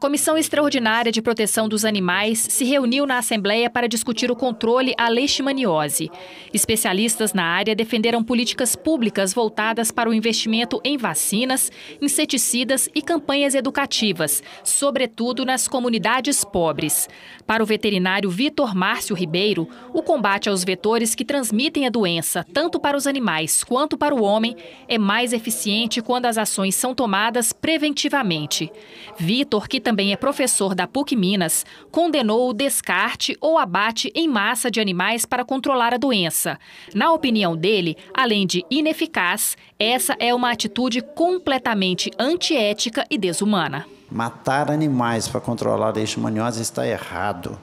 Comissão Extraordinária de Proteção dos Animais se reuniu na Assembleia para discutir o controle à leishmaniose. Especialistas na área defenderam políticas públicas voltadas para o investimento em vacinas, inseticidas e campanhas educativas, sobretudo nas comunidades pobres. Para o veterinário Vitor Márcio Ribeiro, o combate aos vetores que transmitem a doença, tanto para os animais quanto para o homem, é mais eficiente quando as ações são tomadas preventivamente. Vitor, que também é professor da PUC Minas, condenou o descarte ou abate em massa de animais para controlar a doença. Na opinião dele, além de ineficaz, essa é uma atitude completamente antiética e desumana. Matar animais para controlar a leishmaniose está errado.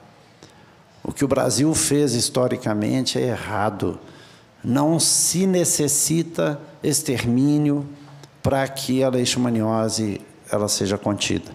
O que o Brasil fez historicamente é errado. Não se necessita extermínio para que a leishmaniose ela seja contida,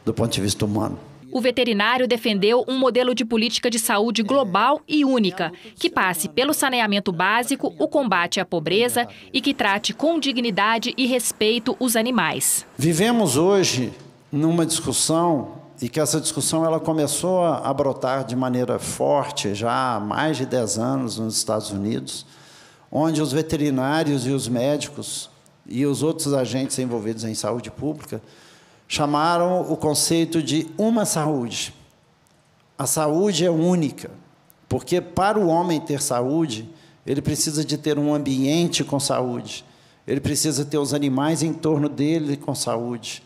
do ponto de vista humano. O veterinário defendeu um modelo de política de saúde global e única, que passe pelo saneamento básico, o combate à pobreza e que trate com dignidade e respeito os animais. Vivemos hoje numa discussão, e que essa discussão ela começou a brotar de maneira forte já há mais de 10 anos nos Estados Unidos, onde os veterinários e os médicos e os outros agentes envolvidos em saúde pública chamaram o conceito de uma saúde. A saúde é única, porque para o homem ter saúde, ele precisa de ter um ambiente com saúde, ele precisa ter os animais em torno dele com saúde.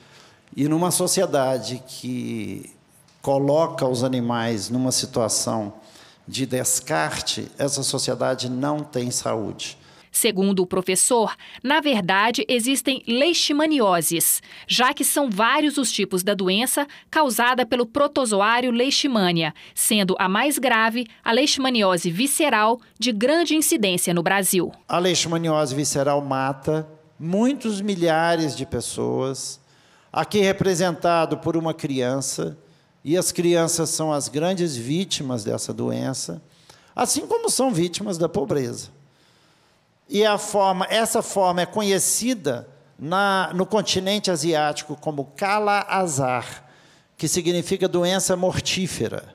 E numa sociedade que coloca os animais numa situação de descarte, essa sociedade não tem saúde. Segundo o professor, na verdade existem leishmanioses, já que são vários os tipos da doença causada pelo protozoário Leishmania, sendo a mais grave a leishmaniose visceral, de grande incidência no Brasil. A leishmaniose visceral mata muitos milhares de pessoas, aqui representado por uma criança, e as crianças são as grandes vítimas dessa doença, assim como são vítimas da pobreza. E essa forma é conhecida no continente asiático como Kala-Azar, que significa doença mortífera.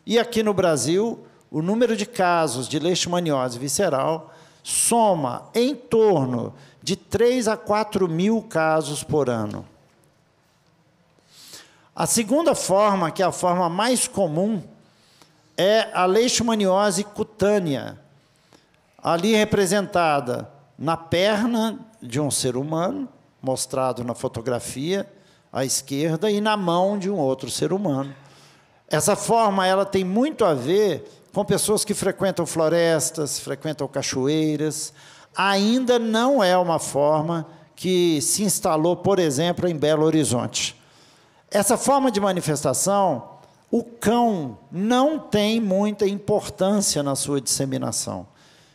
E aqui no Brasil, o número de casos de leishmaniose visceral soma em torno de 3 a 4 mil casos por ano. A segunda forma, que é a forma mais comum, é a leishmaniose cutânea, ali representada na perna de um ser humano, mostrado na fotografia à esquerda, e na mão de um outro ser humano. Essa forma ela tem muito a ver com pessoas que frequentam florestas, frequentam cachoeiras. Ainda não é uma forma que se instalou, por exemplo, em Belo Horizonte. Essa forma de manifestação, o cão não tem muita importância na sua disseminação.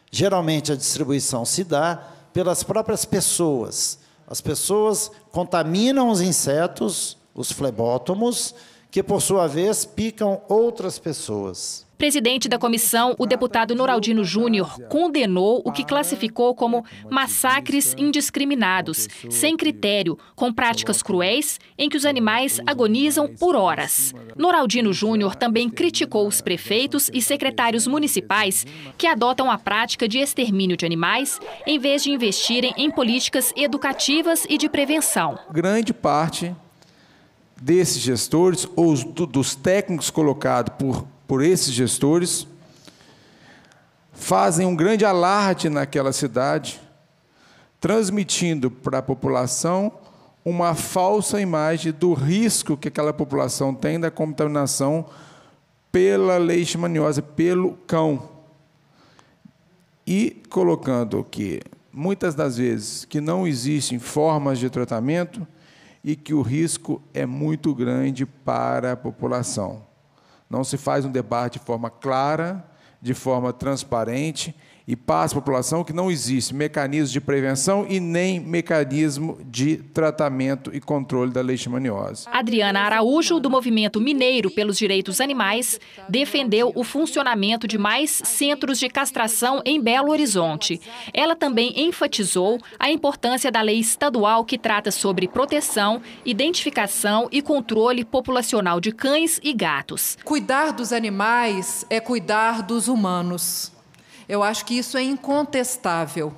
Geralmente, a distribuição se dá pelas próprias pessoas. As pessoas contaminam os insetos, os flebótomos, que, por sua vez, picam outras pessoas. Presidente da comissão, o deputado Noraldino Júnior condenou o que classificou como massacres indiscriminados, sem critério, com práticas cruéis em que os animais agonizam por horas. Noraldino Júnior também criticou os prefeitos e secretários municipais que adotam a prática de extermínio de animais em vez de investirem em políticas educativas e de prevenção. Grande parte desses gestores, ou dos técnicos colocados por esses gestores, fazem um grande alarde naquela cidade, transmitindo para a população uma falsa imagem do risco que aquela população tem da contaminação pela leishmaniose, pelo cão. E colocando que, muitas das vezes, que não existem formas de tratamento e que o risco é muito grande para a população. Não se faz um debate de forma clara, de forma transparente e passa à população que não existe mecanismo de prevenção e nem mecanismo de tratamento e controle da leishmaniose. Adriana Araújo, do Movimento Mineiro pelos Direitos Animais, defendeu o funcionamento de mais centros de castração em Belo Horizonte. Ela também enfatizou a importância da lei estadual que trata sobre proteção, identificação e controle populacional de cães e gatos. Cuidar dos animais é cuidar dos humanos. Eu acho que isso é incontestável.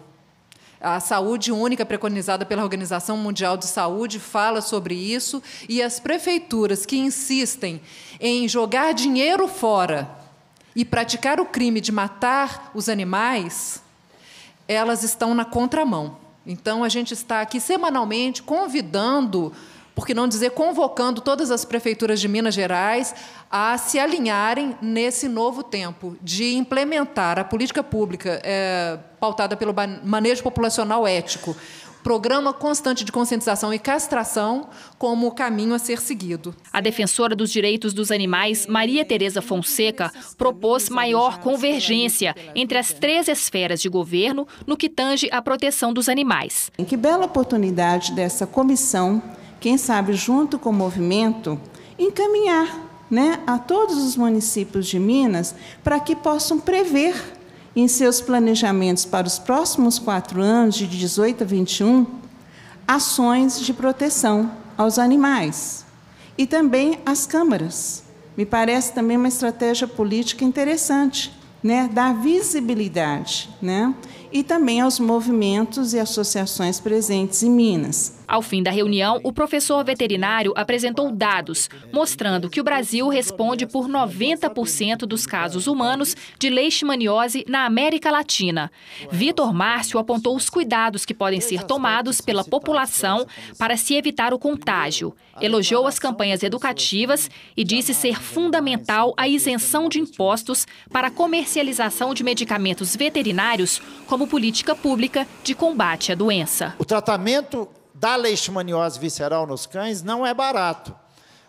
A saúde única preconizada pela Organização Mundial de Saúde fala sobre isso, e as prefeituras que insistem em jogar dinheiro fora e praticar o crime de matar os animais, elas estão na contramão. Então, a gente está aqui semanalmente convidando, por que não dizer convocando, todas as prefeituras de Minas Gerais a se alinharem nesse novo tempo de implementar a política pública pautada pelo manejo populacional ético, programa constante de conscientização e castração como o caminho a ser seguido. A defensora dos direitos dos animais, Maria Tereza Fonseca, propôs maior convergência entre as 3 esferas de governo no que tange à proteção dos animais. Que bela oportunidade dessa comissão, quem sabe junto com o movimento, encaminhar, a todos os municípios de Minas para que possam prever em seus planejamentos para os próximos 4 anos, de 18 a 21, ações de proteção aos animais. E também as câmaras. Me parece também uma estratégia política interessante, dar visibilidade, e também aos movimentos e associações presentes em Minas. Ao fim da reunião, o professor veterinário apresentou dados mostrando que o Brasil responde por 90% dos casos humanos de leishmaniose na América Latina. Vitor Márcio apontou os cuidados que podem ser tomados pela população para se evitar o contágio. Elogiou as campanhas educativas e disse ser fundamental a isenção de impostos para a comercialização de medicamentos veterinários como política pública de combate à doença. O tratamento da leishmaniose visceral nos cães não é barato,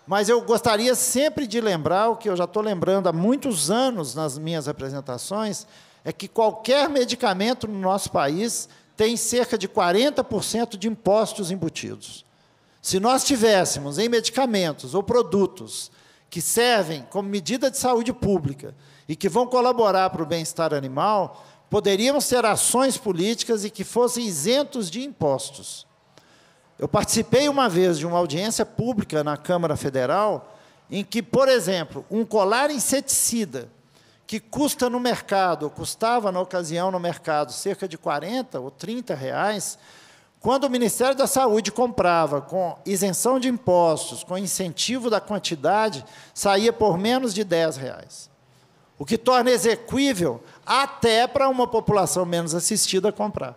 mas eu gostaria sempre de lembrar, o que eu já estou lembrando há muitos anos nas minhas apresentações, é que qualquer medicamento no nosso país tem cerca de 40% de impostos embutidos. Se nós tivéssemos em medicamentos ou produtos que servem como medida de saúde pública e que vão colaborar para o bem-estar animal, poderíamos ter ações políticas e que fossem isentos de impostos. Eu participei uma vez de uma audiência pública na Câmara Federal, em que, por exemplo, um colar inseticida, que custa no mercado, custava na ocasião no mercado, cerca de 40 ou 30 reais, quando o Ministério da Saúde comprava com isenção de impostos, com incentivo da quantidade, saía por menos de 10 reais. O que torna exequível até para uma população menos assistida comprar.